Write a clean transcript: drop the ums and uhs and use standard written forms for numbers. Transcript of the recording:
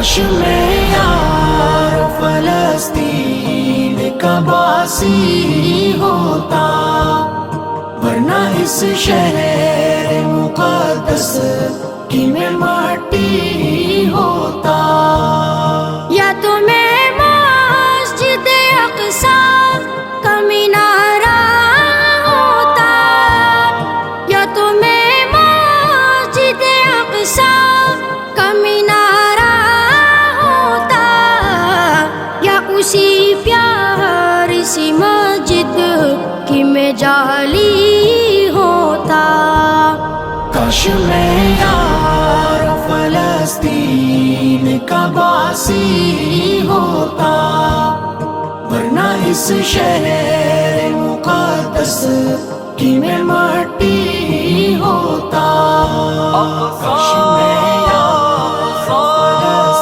کاش میں یار فلسطین کا باسی ہوتا، ورنہ اس شہر مقدس کی میں مٹی ہوتا۔ یا تو میں مسجد اقصی کا مینارہ ہوتا، یا تو میں مسجد اقصی کا مینارہ ہوتا، یا اسی پیاری سی مسجد کی میں جالی ہوتا۔ کاش میں یار فلسطین کا باسی ہوتا، ورنہ اس شہر مقدس کی میں مٹی ہوتا۔ کاش میں